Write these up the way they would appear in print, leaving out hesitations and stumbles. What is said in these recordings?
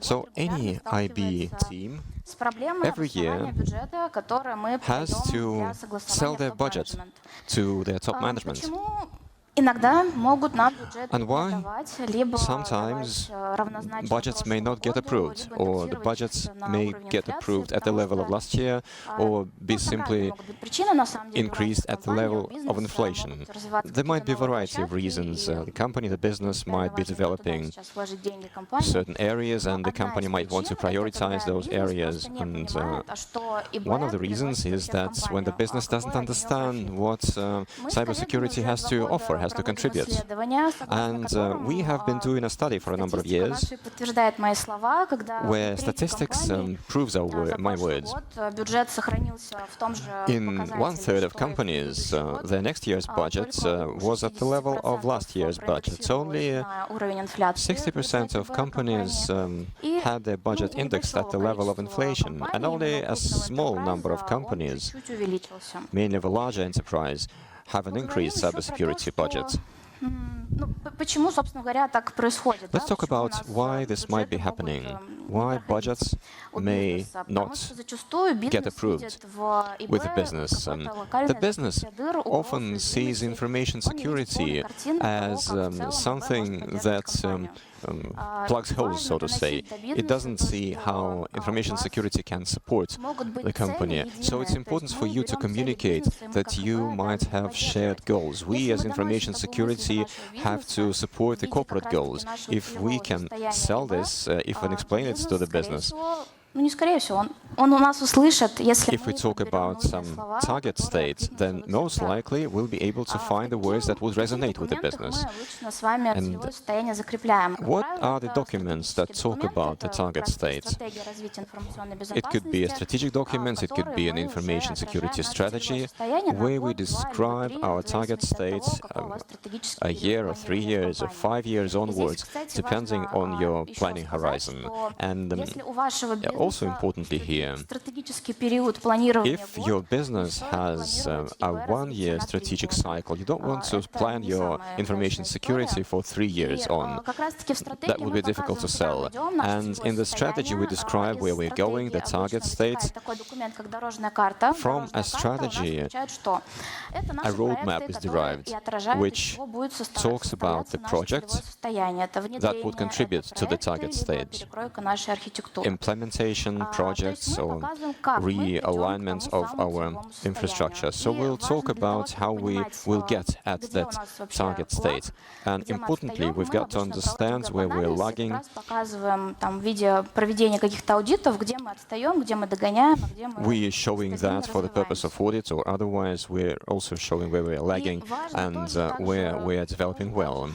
So any IB team every year has to sell their budget to their top management. And why? Sometimes budgets may not get approved, or the budgets may get approved at the level of last year, or be simply increased at the level of inflation. There might be a variety of reasons. The company, the business might be developing certain areas, and the company might want to prioritize those areas. And one of the reasons is that when the business doesn't understand what cybersecurity has to offer, has to contribute. And we have been doing a study for a number of years where statistics proves my words. In 1/3 of companies, their next year's budget was at the level of last year's budget. Only 60% of companies had their budget indexed at the level of inflation, and only a small number of companies, mainly of a larger enterprise, have an increased cybersecurity budget. Let's talk about why this might be happening, why budgets may not get approved with the business. The business often sees information security as something that plugs holes, so to say. It doesn't see how information security can support the company. So it's important for you to communicate that you might have shared goals. We as information security have to support the corporate goals. If we can sell this, if we can explain it to the business, if we talk about some target states, then most likely we'll be able to find the words that would resonate with the business. And what are the documents that talk about the target states? It could be a strategic document, it could be an information security strategy, where we describe our target states a year or 3 years or 5 years onwards, depending on your planning horizon. And also importantly here, if your business has a 1-year strategic cycle, you don't want to plan your information security for 3 years on. That would be difficult to sell. And in the strategy we describe where we're going, the target states. From a strategy, a roadmap is derived, which talks about the projects that would contribute to the target state. Implementation projects or realignment of our infrastructure. So we'll talk about how we will get at that target state. And importantly, we've got to understand where we're lagging. We're showing that for the purpose of audit, or otherwise we're also showing where we're lagging and where we're developing well.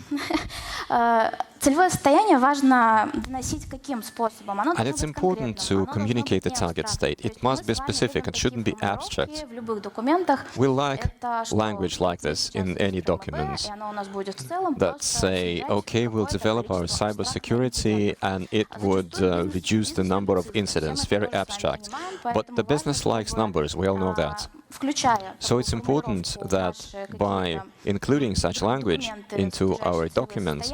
And it's important to communicate the target state. It must be specific, it shouldn't be abstract. We like language like this in any documents that say, okay, we'll develop our cybersecurity and it would reduce the number of incidents, very abstract. But the business likes numbers, we all know that. So it's important that by including such language into our documents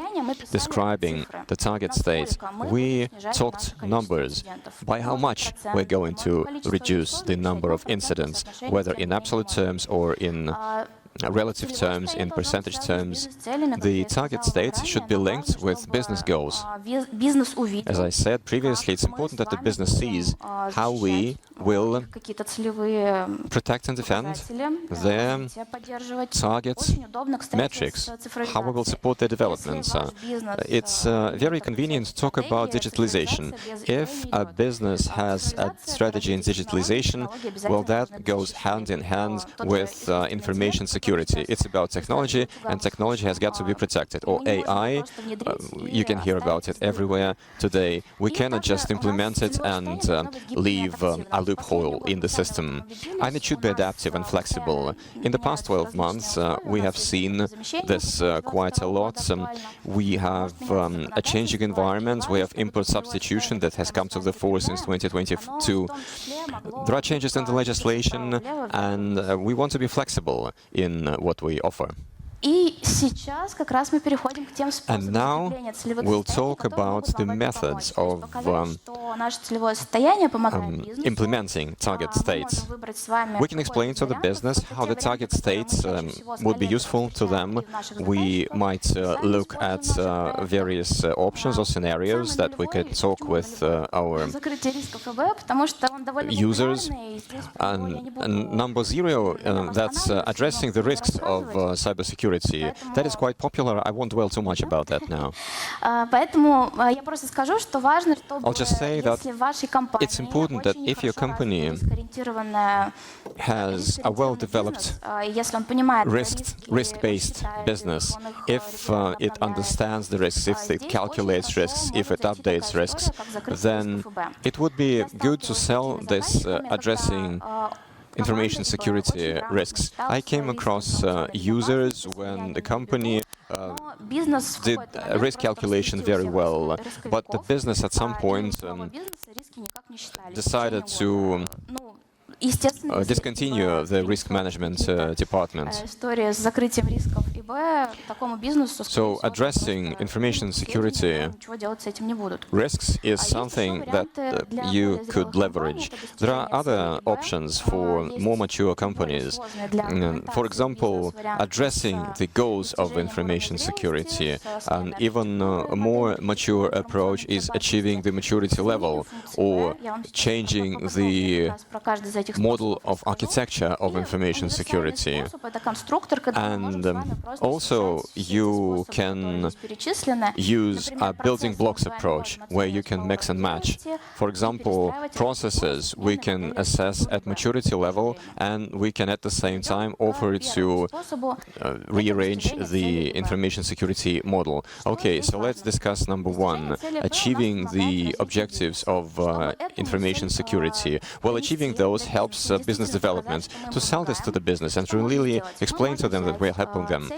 describing the target state, we talked numbers, by how much we're going to reduce the number of incidents, whether in absolute terms or in relative terms, in percentage terms. The target states should be linked with business goals. As I said previously, it's important that the business sees how we will protect and defend their target metrics, how we will support their developments. It's very convenient to talk about digitalization. If a business has a strategy in digitalization, well, that goes hand in hand with information security. It's about technology, and technology has got to be protected. Or AI, you can hear about it everywhere today. We cannot just implement it and leave a loophole in the system. And it should be adaptive and flexible. In the past 12 months, we have seen this quite a lot. We have a changing environment. We have import substitution that has come to the fore since 2022. There are changes in the legislation, and we want to be flexible in what we offer. And now we'll talk about the methods of implementing target states. We can explain to the business how the target states would be useful to them. We might look at various options or scenarios that we could talk with our users. And number 0, that's addressing the risks of cybersecurity. That is quite popular. I won't dwell too much about that now. I'll just say that it's important that if your company has a well-developed risk-based business, if it understands the risks, if it calculates risks, if it updates risks, then it would be good to sell this addressing information security risks. I came across users when the company did risk calculation very well, but the business at some point decided to discontinue the risk management department. So addressing information security risks is something that you could leverage. There are other options for more mature companies. For example, addressing the goals of information security. An even more mature approach is achieving the maturity level or changing the model of architecture of information security. And also you can use a building blocks approach where you can mix and match. For example, processes we can assess at maturity level, and we can at the same time offer to rearrange the information security model. Okay, so let's discuss number 1, achieving the objectives of information security. Well, achieving those helps business development to sell this to the business and to really explain to them that we're helping them.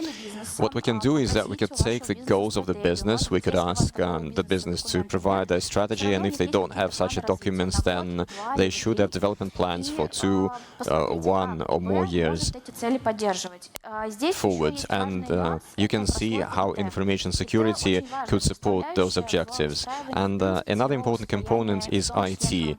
What we can do is that we could take the goals of the business, we could ask the business to provide a strategy, and if they don't have such a document, then they should have development plans for 2, 1 or more years forward. And you can see how information security could support those objectives. And another important component is IT.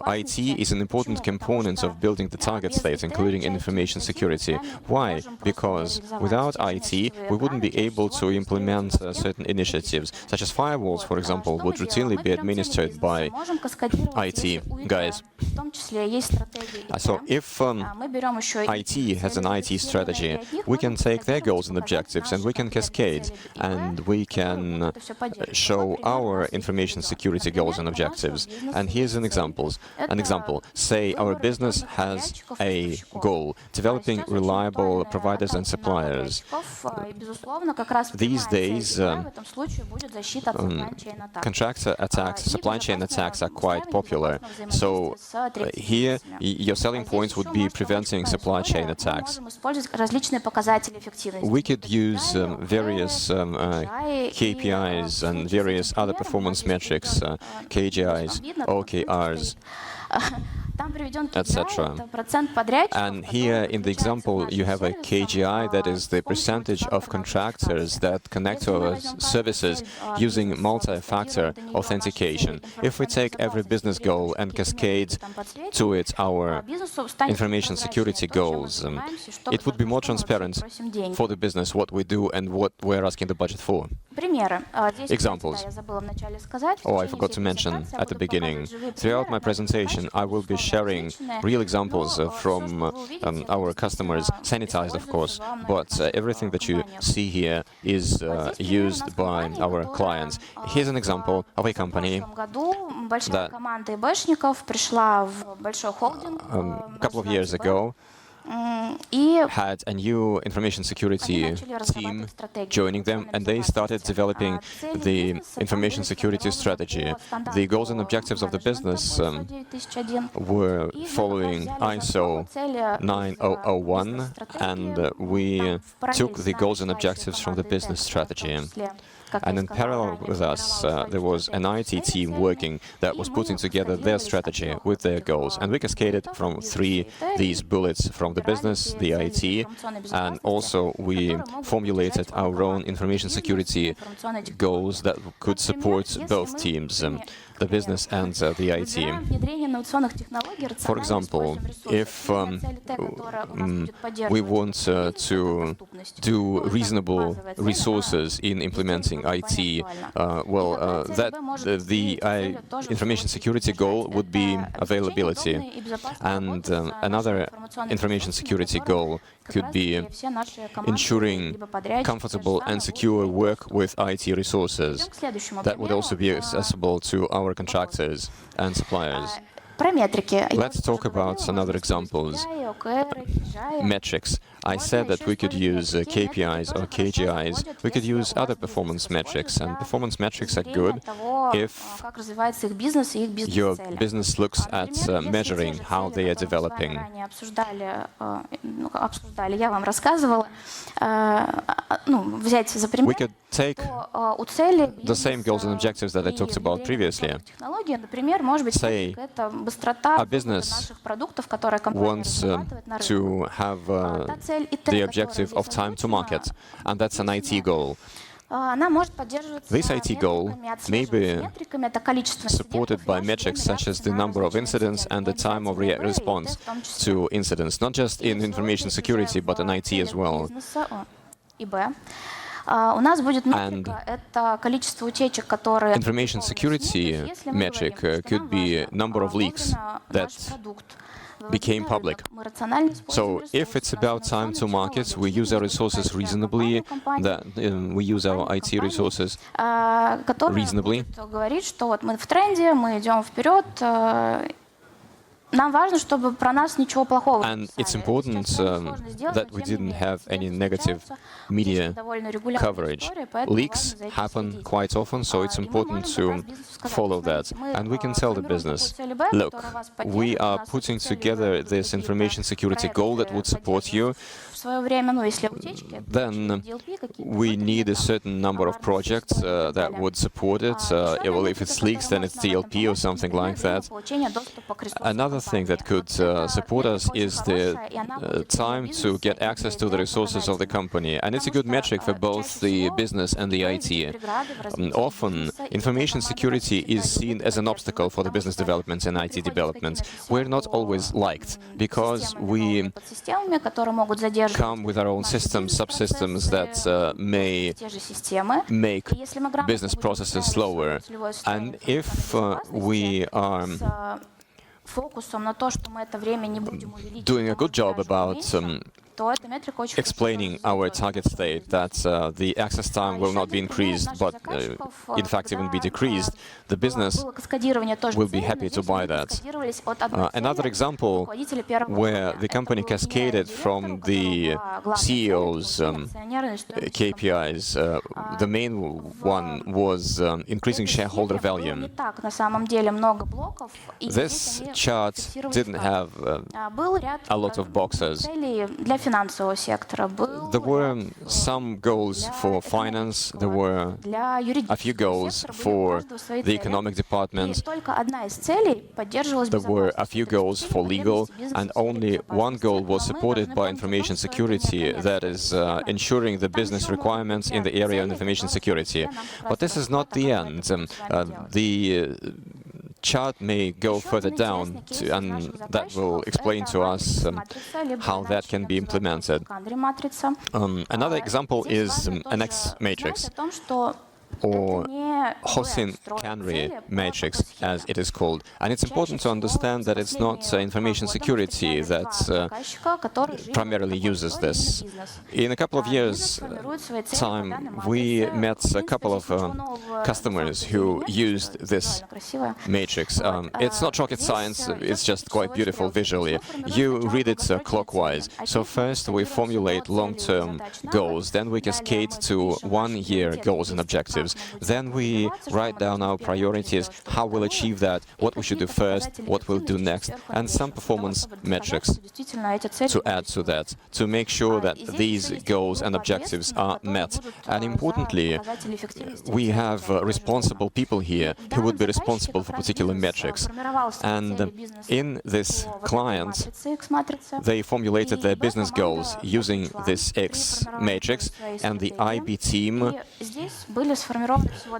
IT is an important component of building the target states, including information security. Why? Because without IT, we wouldn't be able to implement certain initiatives, such as firewalls, for example, would routinely be administered by IT guys. So if IT has an IT strategy, we can take their goals and objectives and we can cascade, and we can show our information security goals and objectives. And here's an example. Say our business has a goal, developing reliable providers and suppliers. These days, contractor attacks, supply chain attacks are quite popular. So here, your selling points would be preventing supply chain attacks. We could use various KPIs and various other performance metrics, KGIs, OKRs, etc. And here in the example you have a KGI, that is the percentage of contractors that connect to our services using multi-factor authentication. If we take every business goal and cascade to it our information security goals, it would be more transparent for the business what we do and what we're asking the budget for. Examples. Oh, I forgot to mention at the beginning. Throughout my presentation, I will be sharing real examples from our customers, sanitized, of course, but everything that you see here is used by our clients. Here's an example of a company that a couple of years ago had a new information security team joining them, and they started developing the information security strategy. The goals and objectives of the business were following ISO 9001, and we took the goals and objectives from the business strategy. And in parallel with us, there was an IT team working that was putting together their strategy with their goals. And we cascaded from these bullets from the business, the IT, and also we formulated our own information security goals that could support both teams, the business and the IT. For example, if we want to do reasonable resources in implementing IT, the information security goal would be availability, and another information security goal could be ensuring comfortable and secure work with IT resources. That would also be accessible to our contractors and suppliers. Let's talk about some other examples. Metrics. I said that we could use KPIs or KGIs. We could use other performance metrics, and performance metrics are good if your business looks at measuring how they are developing. We could take the same goals and objectives that I talked about previously. Say, a business wants to have the objective of time to market, and that's an IT goal. This IT goal may be supported by metrics such as the number of incidents and the time of response to incidents, not just in information security, but in IT as well. And information security metric could be number of leaks that became public. So if it's about time to market, we use our resources reasonably, we use our IT resources reasonably. And it's important that we didn't have any negative media coverage. Leaks happen quite often, so it's important to follow that. And we can tell the business, look, we are putting together this information security goal that would support you. Then we need a certain number of projects that would support it. Well, if it's leaks, then it's DLP or something like that. Another thing that could support us is the time to get access to the resources of the company. And it's a good metric for both the business and the IT. Often, information security is seen as an obstacle for the business development and IT development. We're not always liked because we come with our own systems, subsystems that may make business processes slower. And if we are doing a good job about explaining our target state, that the access time will not be increased, but in fact even be decreased, the business will be happy to buy that. Another example where the company cascaded from the CEO's KPIs, the main one was increasing shareholder value. This chart didn't have a lot of boxes. There were some goals for finance, there were a few goals for the economic department, there were a few goals for legal, and only one goal was supported by information security, that is ensuring the business requirements in the area of information security. But this is not the end. The chart may go further down, and that will explain to us how that can be implemented. Another example is an X matrix, or Hosin-Canry matrix, as it is called. And it's important to understand that it's not information security that primarily uses this. In a couple of years' time, we met a couple of customers who used this matrix. It's not rocket science, it's just quite beautiful visually. You read it clockwise. So first we formulate long-term goals, then we cascade to one-year goals and objectives. Then we we write down our priorities, how we'll achieve that, what we should do first, what we'll do next, and some performance metrics to add to that, to make sure that these goals and objectives are met. And importantly, we have responsible people here who would be responsible for particular metrics. And in this client, they formulated their business goals using this X matrix, and the IB team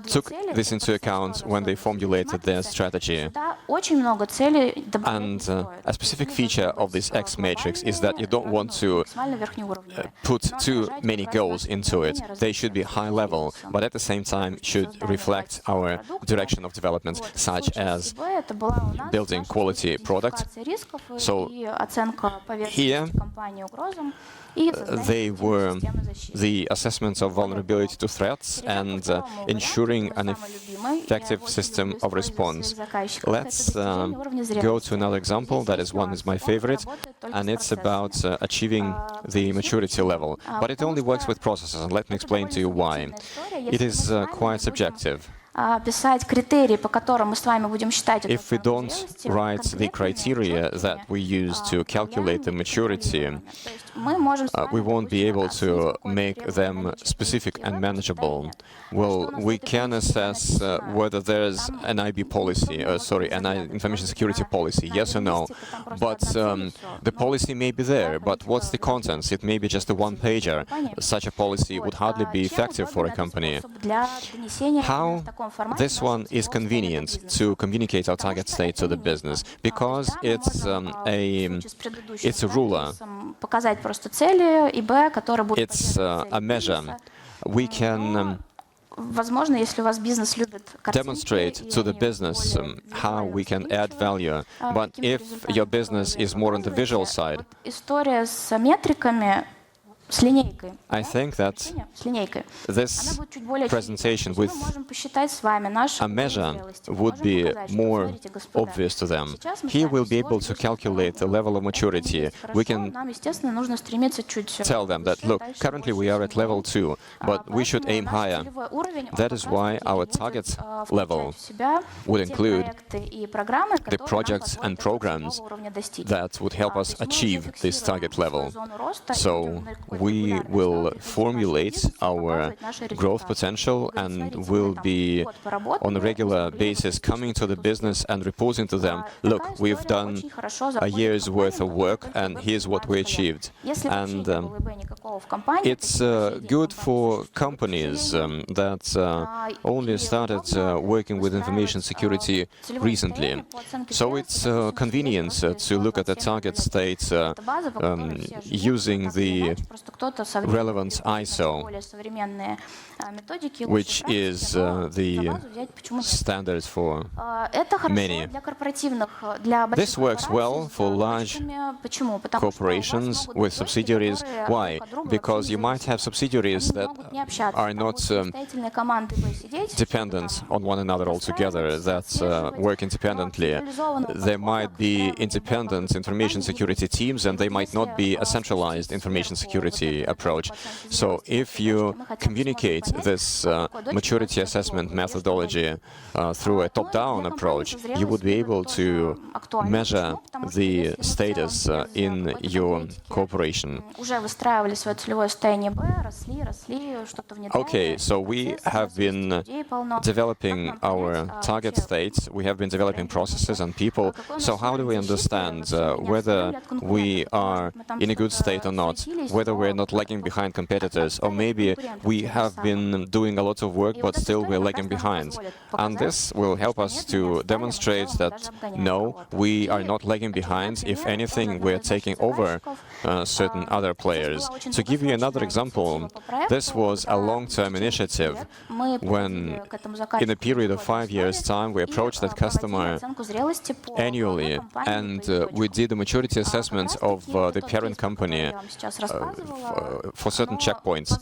took this into account when they formulated their strategy. And a specific feature of this X matrix is that you don't want to put too many goals into it. They should be high level, but at the same time should reflect our direction of development, such as building quality products. So here they were the assessments of vulnerability to threats and ensuring an effective system of response. Let's go to another example. That is one is my favorite, and it's about achieving the maturity level. But it only works with processes, and let me explain to you why. It is quite subjective. If we don't write the criteria that we use to calculate the maturity, we won't be able to make them specific and manageable. Well, we can assess whether there's an IB policy, an information security policy, yes or no. But the policy may be there, but what's the contents? It may be just a one-pager. Such a policy would hardly be effective for a company. How this one is convenient to communicate our target state to the business, because it's a ruler. It's a measure. We can demonstrate to the business how we can add value. But if your business is more on the visual side, I think that this presentation with a measure would be more obvious to them. Here we'll be able to calculate the level of maturity. We can tell them that, look, currently we are at level 2, but we should aim higher. That is why our target level would include the projects and programs that would help us achieve this target level. So we will formulate our growth potential and will be on a regular basis coming to the business and reporting to them, look, we've done a year's worth of work and here's what we achieved. And it's good for companies that only started working with information security recently. So it's convenient to look at the target state using the relevant ISO, which is the standard for many. This works well for large corporations with subsidiaries. Why? Because you might have subsidiaries that are not dependent on one another altogether, that work independently. There might be independent information security teams, and they might not be a centralized information security approach. So if you communicate this maturity assessment methodology through a top-down approach, you would be able to measure the status in your corporation. Okay, so we have been developing our target states, we have been developing processes and people. So how do we understand whether we are in a good state or not, whether we're not lagging behind competitors, or maybe we have been doing a lot of work but still we're lagging behind? And this will help us to demonstrate that no, we are not lagging behind. If anything, we're taking over certain other players. To give you another example, this was a long-term initiative when, in a period of 5 years' time, we approached that customer annually and we did a maturity assessment of the parent company for certain checkpoints.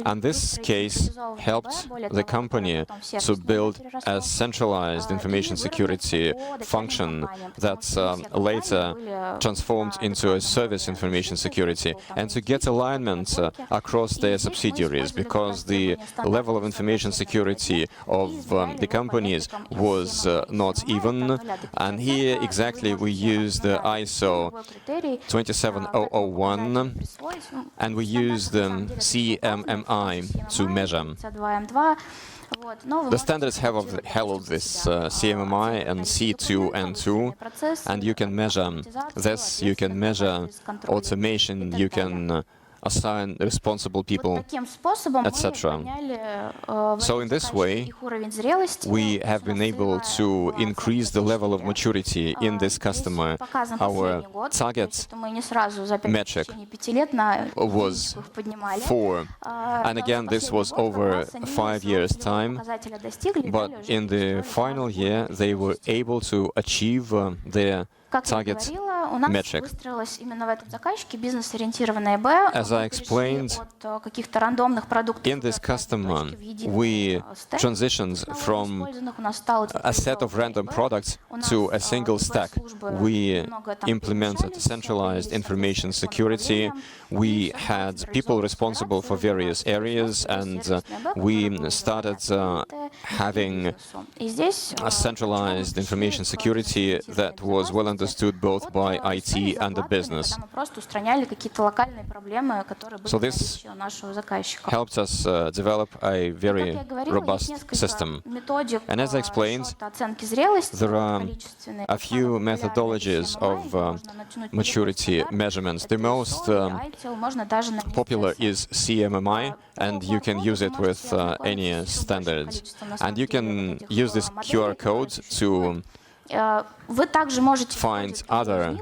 And this case helped the company to build a centralized information security function that's later transformed into a service information security, and to get alignment across their subsidiaries, because the level of information security of the companies was not even. And here exactly we use the ISO 27001, and we use the CMMI to measure. The standards have held this CMMI and C2N2, and you can measure this, you can measure automation, you can assign responsible people, etc. So in this way, we have been able to increase the level of maturity in this customer. Our target metric was 4, and again this was over 5 years' time, but in the final year they were able to achieve their target metric. As I explained, in this customer, we transitioned from a set of random products to a single stack. We implemented centralized information security. We had people responsible for various areas, and we started having a centralized information security that was well understood both by IT and the business. So this helped us develop a very robust system. And as I explained, there are a few methodologies of maturity measurements. The most popular is CMMI, and you can use it with any standards. And you can use this QR code to find other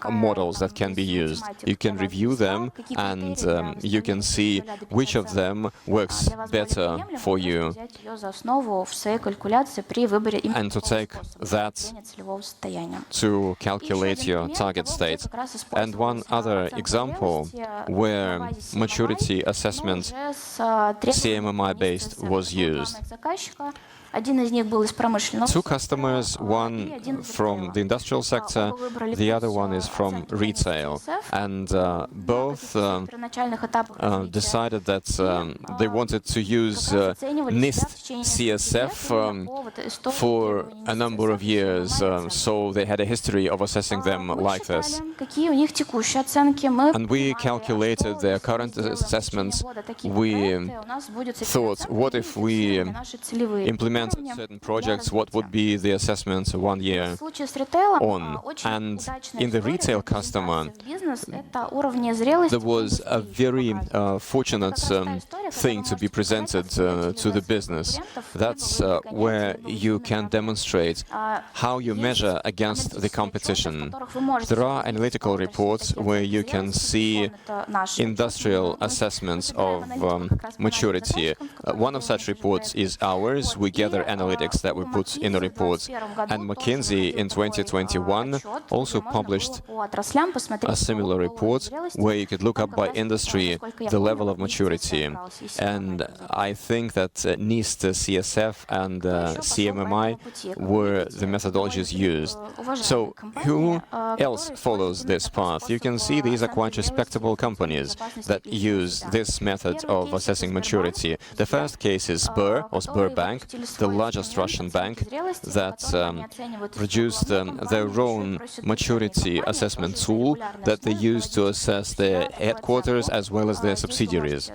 models that can be used. You can review them, and you can see which of them works better for you, and to take that to calculate your target state. And one other example where maturity assessment CMMI-based was used. Two customers, one from the industrial sector, the other one is from retail, and both decided that they wanted to use NIST CSF for a number of years, so they had a history of assessing them like this. And we calculated their current assessments. We thought, what if we implement certain projects, what would be the assessment 1 year on? And in the retail customer, there was a very fortunate thing to be presented to the business. That's where you can demonstrate how you measure against the competition. There are analytical reports where you can see industrial assessments of maturity. One of such reports is ours. We gather analytics that we put in the reports. And McKinsey in 2021 also published a similar report where you could look up by industry the level of maturity. And I think that NIST, CSF and CMMI were the methodologies used. So who else follows this path? You can see these are quite respectable companies that use this method of assessing maturity. The first case is Sber, or Sberbank, the largest Russian bank that produced their own maturity assessment tool that they use to assess their headquarters as well as their subsidiaries.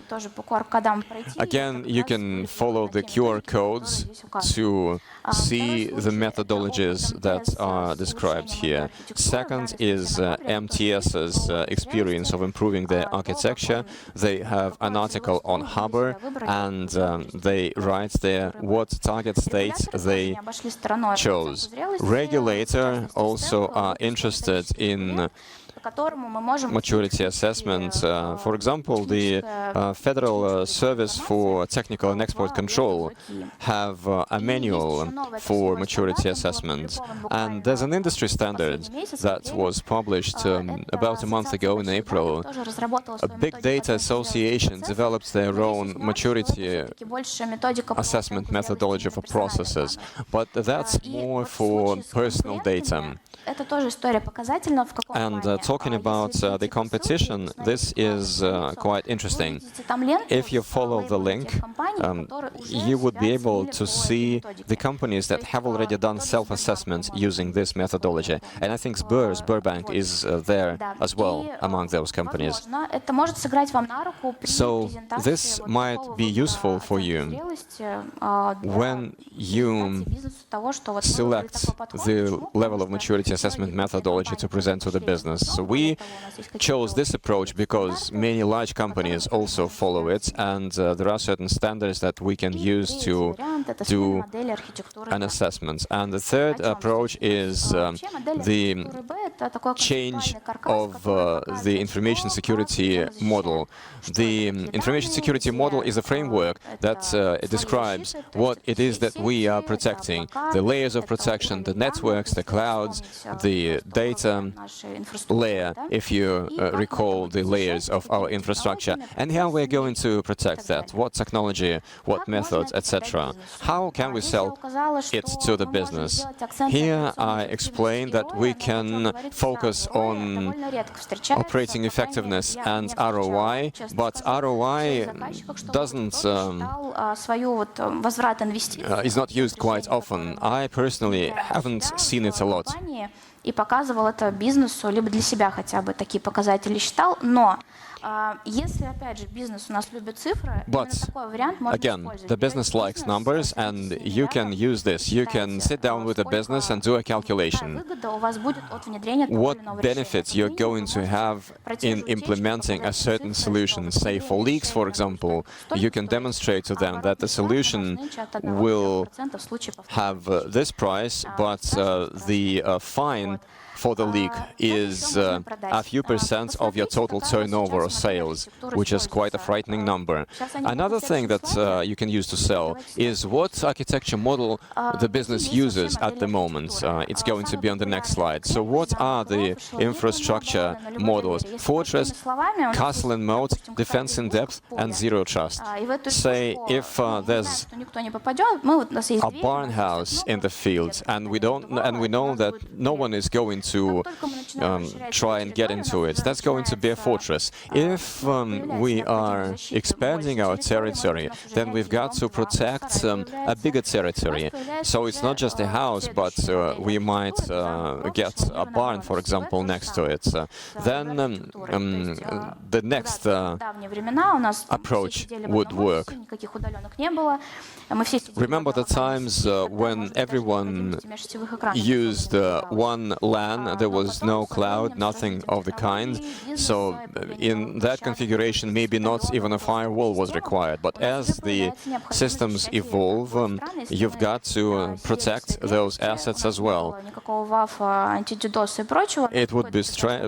Again, you can follow the QR codes to see the methodologies that are described here. Second is MTS's experience of improving their architecture. They have an article on Harbor, and they write there what target states they chose. Regulator also are interested in maturity assessment. For example, the Federal Service for Technical and Export Control have a manual for maturity assessment. And there's an industry standard that was published about a month ago in April. A Big Data Association developed their own maturity assessment methodology for processes, but that's more for personal data. And talking about the competition, this is quite interesting. If you follow the link, you would be able to see the companies that have already done self-assessment using this methodology. And I think Sberbank is there as well among those companies. So this might be useful for you when you select the level of maturity assessment methodology to present to the business. So we chose this approach because many large companies also follow it, and there are certain standards that we can use to do an assessment. And the third approach is the change of the information security model. The information security model is a framework that describes what it is that we are protecting: the layers of protection, the networks, the clouds, the data layer, if you recall the layers of our infrastructure, and how we're going to protect that, what technology, what methods, etc. How can we sell it to the business? Here I explain that we can focus on operating effectiveness and ROI, but ROI is not used quite often. I personally haven't seen it a lot. И показывал это бизнесу, либо для себя хотя бы такие показатели считал, но если, опять же, бизнес у нас любит цифры, такой вариант можно использовать. The business likes numbers, and you can use this. You can sit down with the business and do a calculation. What benefits you're going to have in implementing a certain solution? Say for leaks, for example, you can demonstrate to them that the solution will have this price, but the fine for the leak is a few percent of your total turnover or sales, which is quite a frightening number. Another thing that you can use to sell is what architecture model the business uses at the moment. It's going to be on the next slide. So what are the infrastructure models? Fortress, castle in moat, defense in depth, and zero trust. Say if there's a barn house in the field, and we know that no one is going to try and get into it. That's going to be a fortress. If we are expanding our territory, then we've got to protect a bigger territory. So it's not just a house, but we might get a barn, for example, next to it. Then the next approach would work. Remember the times when everyone used one LAN, there was no cloud, nothing of the kind. So in that configuration, maybe not even a firewall was required. But as the systems evolve, you've got to protect those assets as well. It would be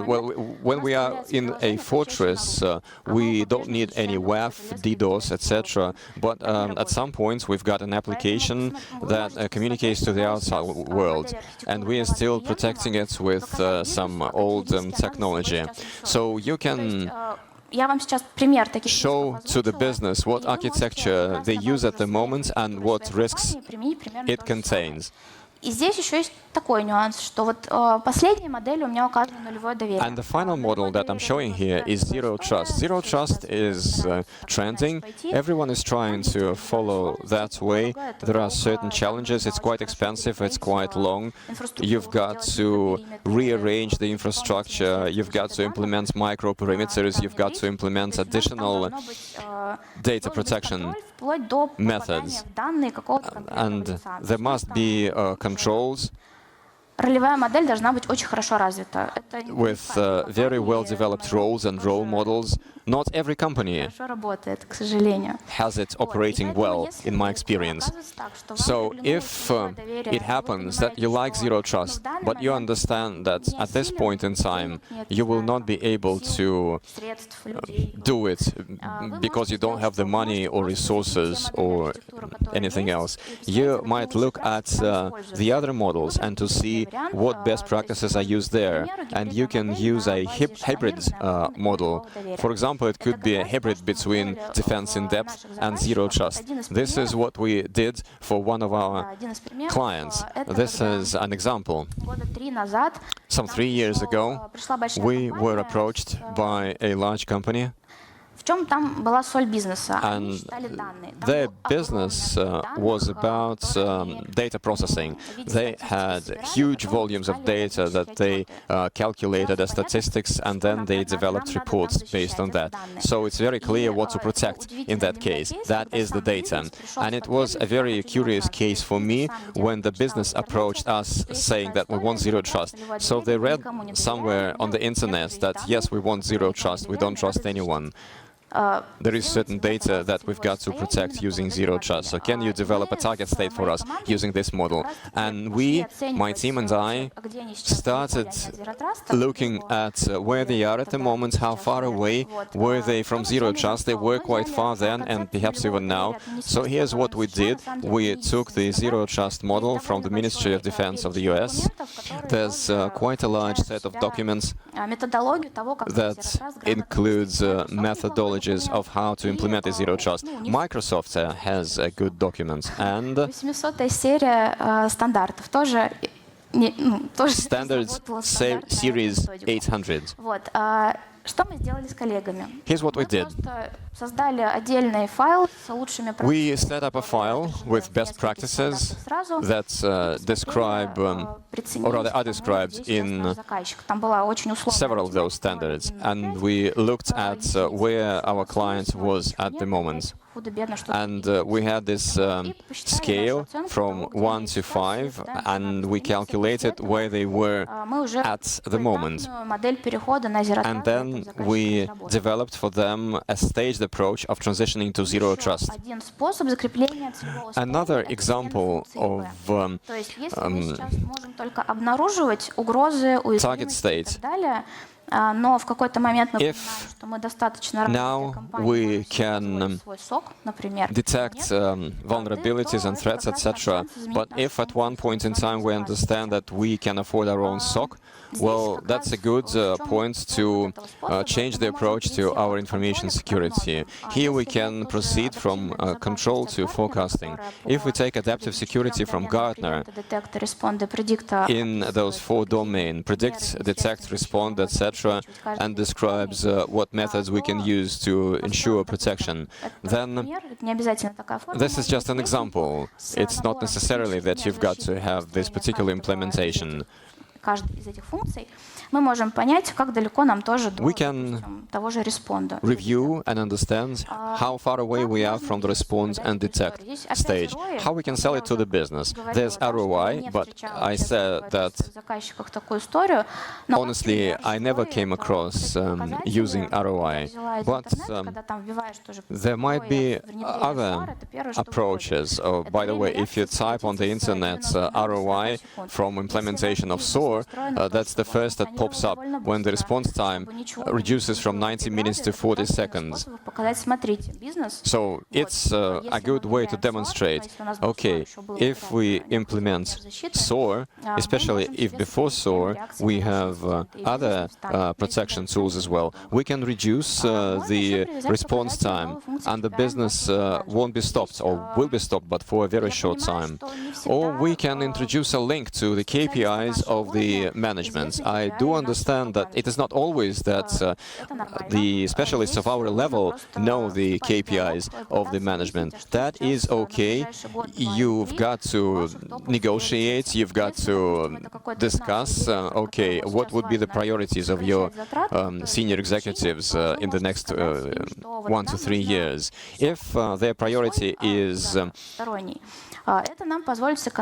well, when we are in a fortress, we don't need any WAF, DDoS, etc. But at some points, we've got an application that communicates to the outside world, and we are still protecting it with some old technology. So you can show to the business what architecture they use at the moment and what risks it contains. И здесь еще есть такой нюанс, что вот последняя модель у меня указана нулевое доверие. And the final model that I'm showing here is zero trust. Zero trust is trending. Everyone is trying to follow that way. There are certain challenges. It's quite expensive. It's quite long. You've got to rearrange the infrastructure. You've got to implement micro perimeters. You've got to implement additional data protection methods. And there must be controls ролевая модель должна быть очень хорошо развита. Это не with каждая very компания well-developed roles and role models. Not every company хорошо работает, к сожалению. has it Вот, и operating поэтому, well, если in my вдруг experience. оказывается так, что вам So приглянулось if нулевое доверие, it и вы happens that you понимаете, like что, zero ну, trust, в данный but you момент understand that не at this силен, point in time денег нет, you не will знаю, not там, be able сил, to средств, людей, do it вы because you можете don't сделать have the что? Вы money можете or просто возьмите те resources модели or архитектуры, которые anything else. есть, и посмотрите, You какие might лучшие look at практики там the используются. other models and to see Вариант, what best то есть, practices are used there, and you can use a hybrid model. For example, it could be a hybrid between defense in depth and zero trust. This is what we did for one of our один из примеров, clients. это This когда is an example. года 3 назад Some нам 3 years ago, пришла большая we were компания approached by a large company, в чем там была соль бизнеса? Они and считали данные. Там their был огромный business объем was данных, about которые они data processing. в виде They статистики had собирали, huge потом volumes of выпускали data that аналитические they отчеты. calculated as Сразу понятно, statistics, and что then нам they надо developed там reports based on защищать that. эти данные. So it's very clear И what to protect in that удивительный case. кейс, That когда is the сам data. бизнес пришел And с it was a потребностью very от зero curious trust. То case есть for me бизнес сам где-то when the прочитал business в approached интернете, us есть saying такая that we история, want zero зero trust. нулевое So they доверие, read никому не somewhere доверяем, on the ну, internet некоторые that yes, we данные, want zero которые никому не trust, we доверяем, don't trust надо защитить. anyone. There is certain data that we've got to protect using zero trust. So can you develop a target state for us using this model? And we, my team and I, started looking at where they are at the moment, how far away were they from zero trust. They were quite far then and perhaps even now. So here's what we did. We took the zero trust model from the Ministry of Defense of the US. There's quite a large set of documents that includes methodologies of how to implement a zero trust. Microsoft has a good document, and 800-я серия стандартов тоже тоже standards разработала стандартная series методика. 800. Вот. Что мы сделали с коллегами? Here's what we Мы did. просто создали отдельный файл с лучшими We практиками, set up a file with best practices that describe, or rather are described in Там была очень условная several of those математика, standards, именно and 5. we looked at where our client was at the moment. Худо-бедно что-то And есть. we had this scale from 1 to 5, and we calculated where they were Мы уже at the moment. поэтапную модель перехода на Zero And Trust для then этих we заказчиков разработали. developed for them a staged approach of transitioning to zero Еще trust. один способ закрепления целевого Another исполнения — это example функции of ИП. То есть если мы сейчас можем только обнаруживать угрозы, уязвимости и state. так далее, но в какой-то момент мы If понимаем, что мы достаточно now развитая компания, we можем себе can позволить свой сок, например, detect нет, vulnerabilities and threats, etc. But if at one point in time we understand that we can afford our own SOC, well, that's a good point to change the approach to our information security. Here we can proceed from control to forecasting. If we take adaptive security from Gartner, in those 4 domains, predict, detect, respond, etc., and describes what methods we can use to ensure protection, then this is just an example. It's not necessarily that you've got to have this particular implementation. Каждой из этих функций, мы можем понять, как далеко нам тоже до, We can допустим, того же респонда. review and understand how far away we are from the response and detect stage, how we can sell it to the business. There's ROI, but I said that honestly, I never came across using ROI, but there might be other approaches. By the way, if you type on the internet ROI from implementation of SOAR, that's the first that pops up when the response time reduces from 90 minutes to 40 seconds. So it's a good way to demonstrate, okay, if we implement SOAR, especially if before SOAR we have other protection tools as well, we can reduce the response time and the business won't be stopped or will be stopped, but for a very short time. Or we can introduce a link to the KPIs of the management. I do understand that it is not always that the specialists of our level know the KPIs of the management. That is okay. You've got to negotiate, you've got to discuss, okay, what would be the priorities of your senior executives in the next 1 to 3 years. If their priority is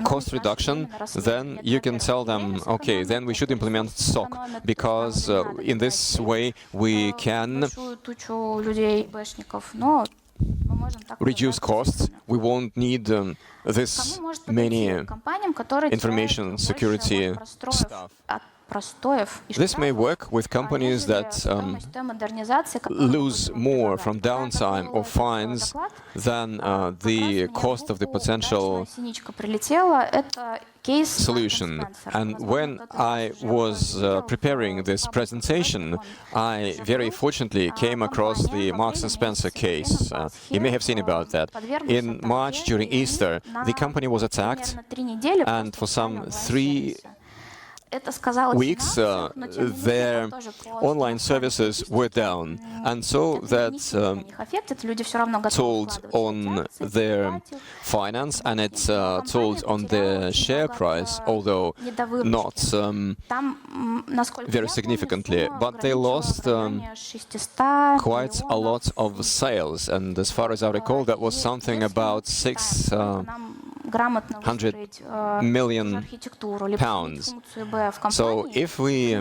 cost reduction, then you can tell them, okay, then we should implement SOC, because in this way we can reduce costs. We won't need this many information security staff. This may work with companies that lose more from downtime or fines than the cost of the potential solution. And when I was preparing this presentation, I very fortunately came across the Marks and Spencer case. You may have seen about that. In March, during Easter, the company was attacked, and for some 3 weeks, their online services were down, and so that told on their finance, and it told on their share price, although not very significantly. But they lost quite a lot of sales, and as far as I recall, that was something about 600 million pounds. So if we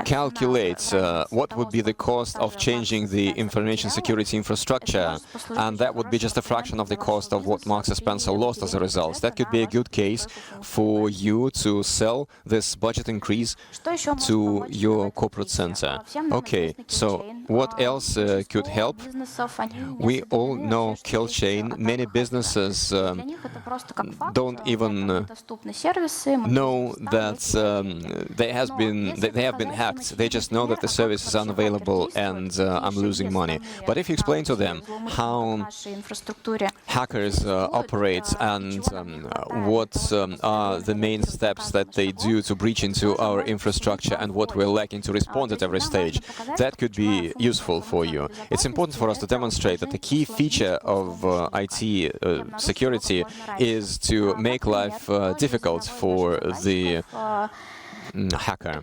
calculate what would be the cost of changing the information security infrastructure, and that would be just a fraction of the cost of what Marks & Spencer lost as a result, that could be a good case for you to sell this budget increase to your corporate center. Okay, so what else could help? We all know kill chain. Many businesses don't even know that they have been hacked. They just know that the service is unavailable and I'm losing money. But if you explain to them how hackers operate and what are the main steps that they do to breach into our infrastructure and what we're lacking to respond at every stage, that could be useful for you. It's important for us to demonstrate that the key feature of IT security is to make life difficult for the hacker.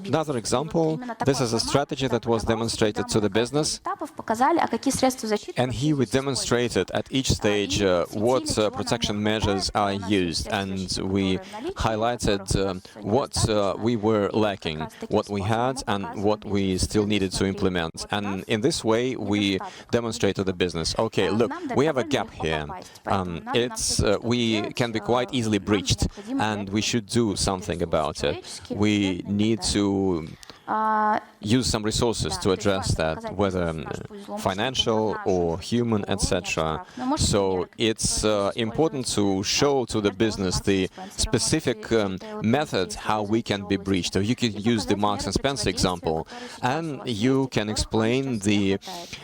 Another example, this is a strategy that was demonstrated to the business, and here we demonstrated at each stage what protection measures are used, and we highlighted what we were lacking, what we had, and what we still needed to implement. And in this way, we demonstrate to the business, okay, look, we have a gap here. We can be quite easily breached, and we should do something about it. We need to use some resources to address that, whether financial or human, etc. So it's important to show to the business the specific method how we can be breached. So you can use the Marks and Spencer example, and you can explain the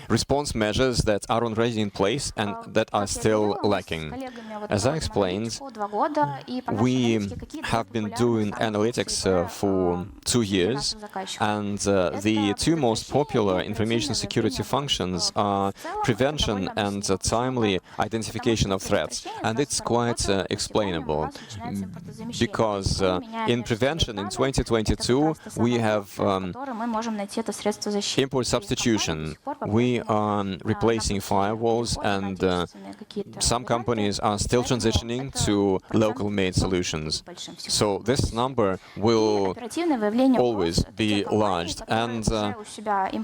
response measures that are already in place and that are still lacking. As I explained, we have been doing analytics for 2 years, and the 2 most popular information security functions are prevention and timely identification of threats. And it's quite explainable, because in prevention in 2022 we have import substitution. We are replacing firewalls, and some companies are still transitioning to local-made solutions. So this number will always be large. And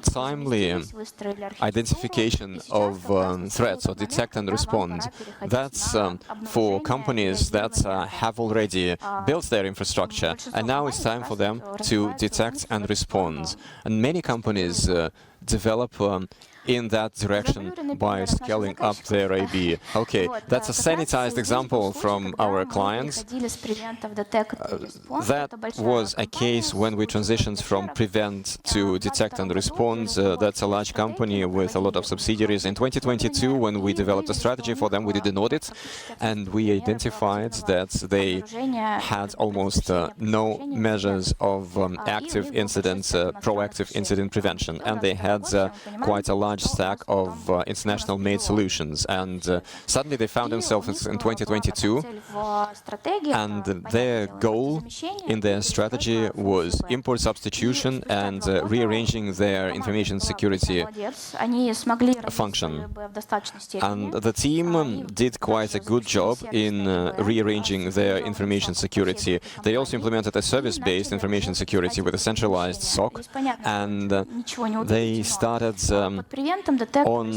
timely identification of threats, or detect and respond, that's for companies that have already built their infrastructure, and now it's time for them to detect and respond. And many companies develop in that direction by scaling up their AB. Okay, that's a sanitized example from our clients. That was a case when we transitioned from prevent to detect and respond. That's a large company with a lot of subsidiaries. In 2022, when we developed a strategy for them, we did an audit, and we identified that they had almost no measures of active incidents, proactive incident prevention, and they had quite a large large stack of international-made solutions, and suddenly they found themselves in 2022, and their goal in their strategy was import substitution and rearranging their information security function. And the team did quite a good job in rearranging their information security. They also implemented a service-based information security with a centralized SOC, and they started on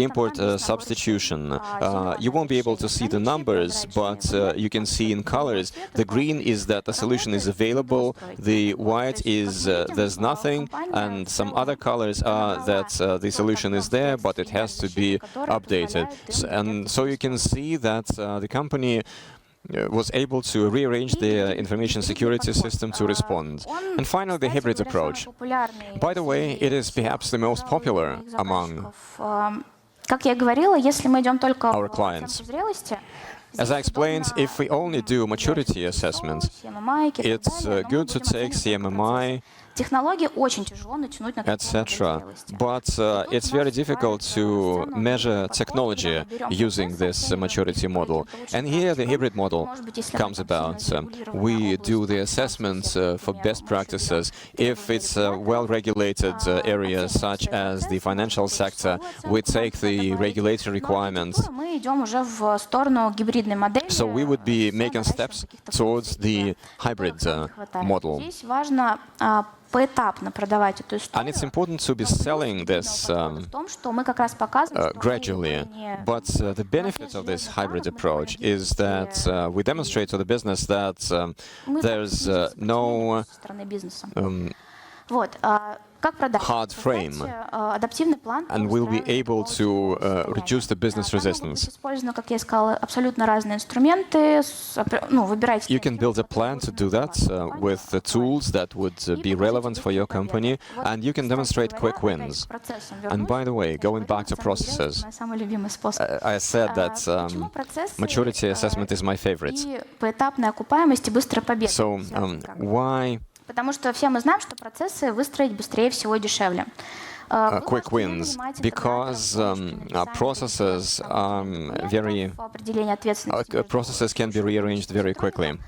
import substitution. You won't be able to see the numbers, but you can see in colors. The green is that the solution is available, the white is there's nothing, and some other colors are that the solution is there, but it has to be updated. And so you can see that the company was able to rearrange their information security system to respond. And finally, the hybrid approach. By the way, it is perhaps the most popular among our clients. As I explained, if we only do maturity assessment, it's good to take CMMI, etc. But it's very difficult to measure technology using this maturity model. And here the hybrid model comes about. We do the assessment for best practices. If it's a well-regulated area such as the financial sector, we take the regulatory requirements. So we would be making steps towards the hybrid model. And it's important to be selling this gradually. But the benefit of this hybrid approach is that we demonstrate to the business that there's no hard frame, and we'll be able to reduce the business resistance. You can build a plan to do that with the tools that would be relevant for your company, and you can demonstrate quick wins. And by the way, going back to processes, I said that maturity assessment is my favorite. So why quick wins? Because processes can be rearranged very quickly.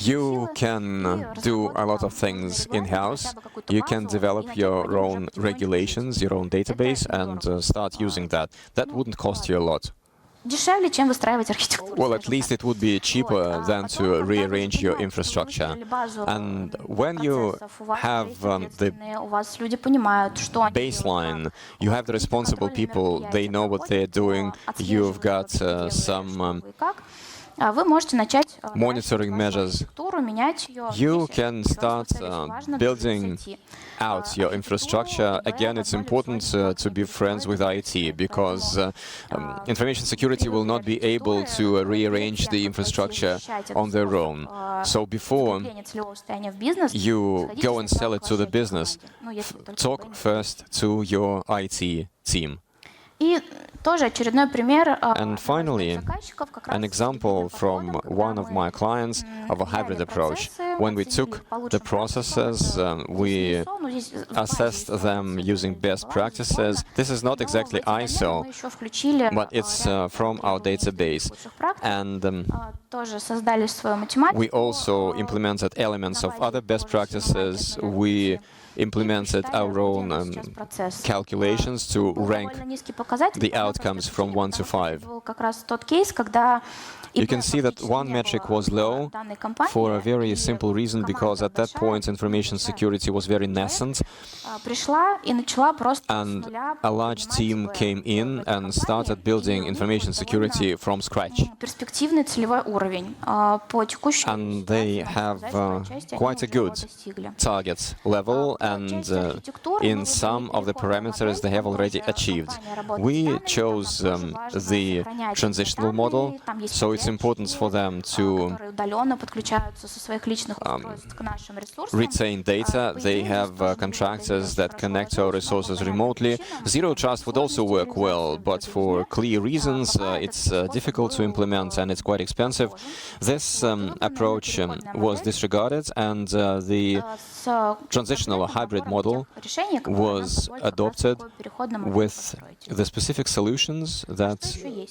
You can do a lot of things in-house. You can develop your own regulations, your own database, and start using that. That wouldn't cost you a lot. Well, at least it would be cheaper than to rearrange your infrastructure. And when you have the baseline, you have the responsible people, they know what they're doing, you've got some monitoring measures, you can start building out your infrastructure. Again, it's important to be friends with IT, because information security will not be able to rearrange the infrastructure on their own. So before you go and sell it to the business, talk first to your IT team. And finally, an example from one of my clients of a hybrid approach. When we took the processes, we assessed them using best practices. This is not exactly ISO, but it's from our database. And we also implemented elements of other best practices. We implemented our own calculations to rank the outcomes from 1 to 5. You can see that one metric was low for a very simple reason, because at that point information security was very nascent, and a large team came in and started building information security from scratch. And they have quite a good target level, and in some of the parameters they have already achieved. We chose the transitional model, so it's important for them to retain data. They have contractors that connect to our resources remotely. Zero Trust would also work well, but for clear reasons it's difficult to implement and it's quite expensive. This approach was disregarded, and the transitional hybrid model was adopted with the specific solutions that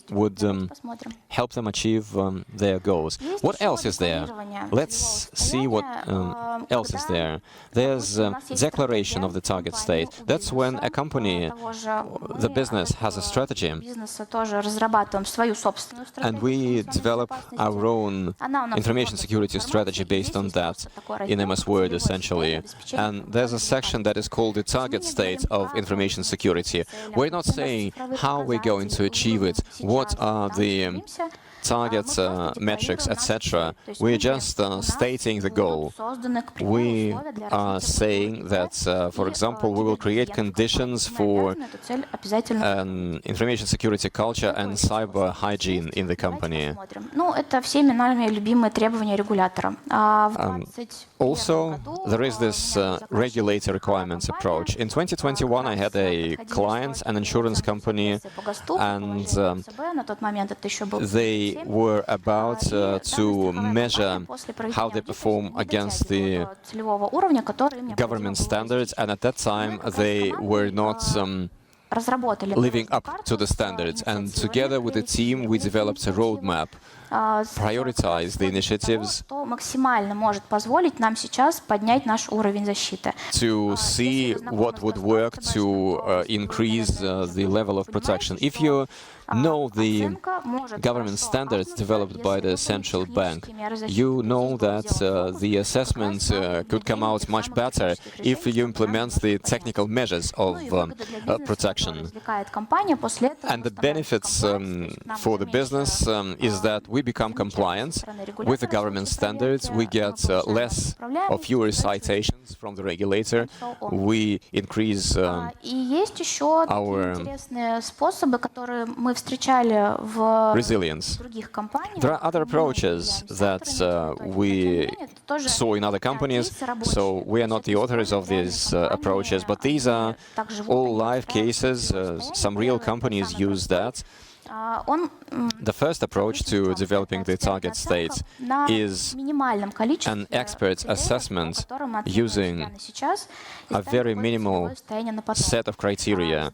would help them achieve their goals. What else is there? Let's see what else is there. There's declaration of the target state. That's when a company, the business, has a strategy, and we develop our own information security strategy based on that, in MS Word, essentially. And there's a section that is called the target state of information security. We're not saying how we're going to achieve it, what are the targets, metrics, etc. We're just stating the goal. We are saying that, for example, we will create conditions for information security culture and cyber hygiene in the company. Also, there is this regulator requirements approach. In 2021, I had a client, an insurance company, and they were about to measure how they perform against the government standards, and at that time they were not living up to the standards. And together with the team, we developed a roadmap, prioritize the initiatives to see what would work to increase the level of protection. If you know the government standards developed by the central bank, you know that the assessment could come out much better if you implement the technical measures of protection. And the benefits for the business is that we become compliant with the government standards, we get less or fewer citations from the regulator, we increase our resilience. There are other approaches that we saw in other companies, so we are not the authors of these approaches, but these are all live cases. Some real companies use that. The first approach to developing the target state is an expert assessment using a very minimal set of criteria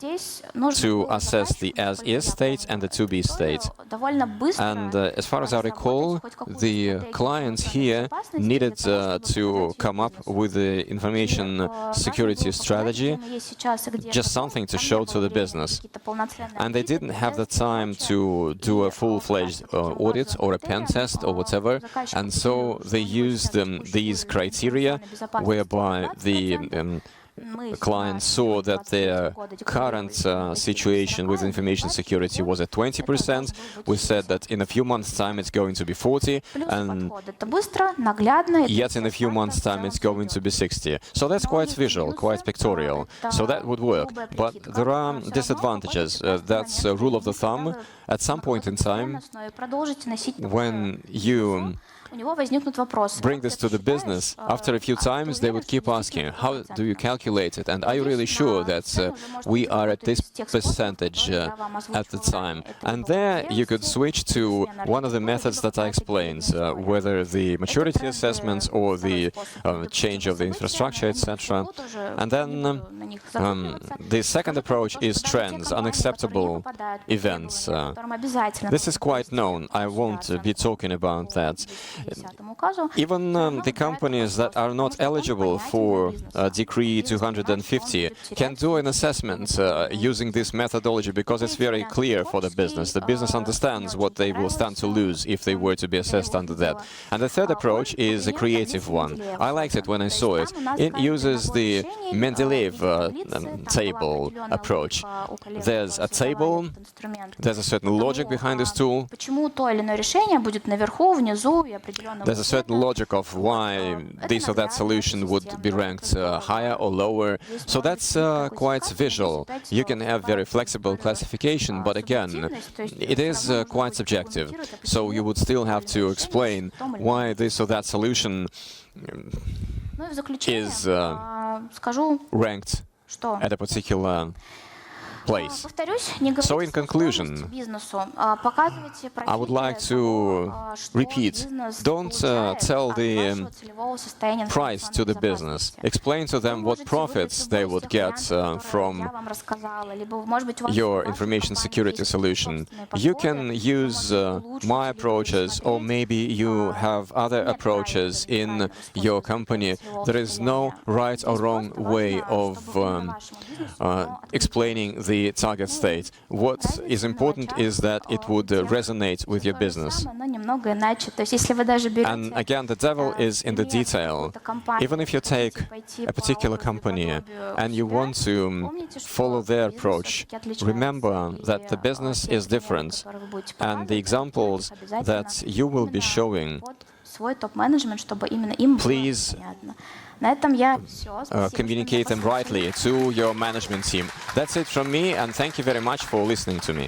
to assess the as-is state and the to-be state. And as far as I recall, the clients here needed to come up with the information security strategy, just something to show to the business. And they didn't have the time to do a full-fledged audit or a pen test or whatever, and so they used these criteria whereby the clients saw that their current situation with information security was at 20%. We said that in a few months' time it's going to be 40%, and yet in a few months' time it's going to be 60%. So that's quite visual, quite pictorial. So that would work. But there are disadvantages. That's a rule of the thumb. At some point in time, when you bring this to the business, after a few times they would keep asking, how do you calculate it? And are you really sure that we are at this percentage at the time? And there you could switch to one of the methods that I explained, whether the maturity assessments or the change of the infrastructure, etc. And then the second approach is trends, unacceptable events. This is quite known. I won't be talking about that. Even the companies that are not eligible for Decree 250 can do an assessment using this methodology because it's very clear for the business. The business understands what they will stand to lose if they were to be assessed under that. And the third approach is a creative one. I liked it when I saw it. It uses the Mendeleev table approach. There's a table, there's a certain logic behind this tool. There's a certain logic of why this or that solution would be ranked higher or lower. So that's quite visual. You can have very flexible classification, but again, it is quite subjective. So you would still have to explain why this or that solution is ranked at a particular place. Повторюсь, не говорите So in conclusion, бизнесу, показывайте I would like to repeat, don't tell the price to the business. Explain to them what profits they would get from your information security solution. You can use my approaches, or maybe you have other approaches in your company. There is no right or wrong way of explaining the target state. What is important is that it would resonate with your business. And again, the devil is in the detail. Even if you take a particular company and you want to follow their approach, remember that the business is different, and the examples that you will be showing, please communicate them rightly to your management team. That's it from me, and thank you very much for listening to me.